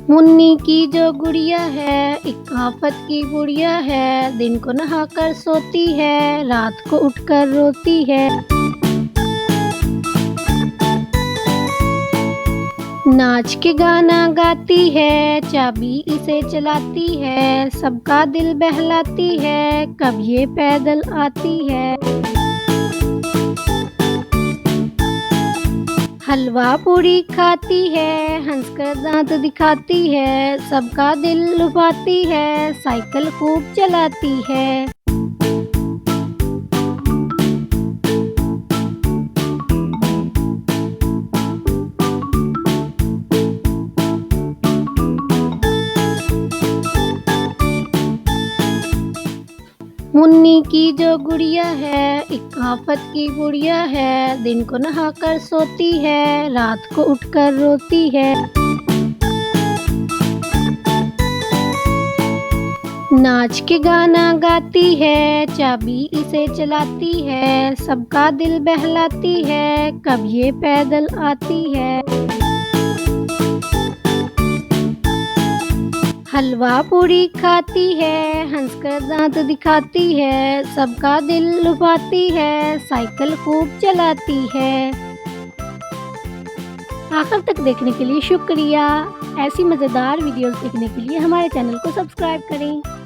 मुन्नी की जो गुड़िया है एक आफत की गुड़िया है। दिन को नहाकर सोती है, रात को उठकर रोती है। नाच के गाना गाती है, चाबी इसे चलाती है। सबका दिल बहलाती है, कब ये पैदल आती है। हलवा पूरी खाती है, हंसकर दांत दिखाती है। सबका दिल लुभाती है, साइकिल खूब चलाती है। मुन्नी की जो गुड़िया है एक आफत की गुड़िया है। दिन को नहाकर सोती है, रात को उठकर रोती है। नाच के गाना गाती है, चाबी इसे चलाती है। सबका दिल बहलाती है, कब ये पैदल आती है। हलवा पूरी खाती है, हंसकर दांत दिखाती है। सबका दिल लुभाती है, साइकिल खूब चलाती है। आखिर तक देखने के लिए शुक्रिया। ऐसी मज़ेदार वीडियोस देखने के लिए हमारे चैनल को सब्सक्राइब करें।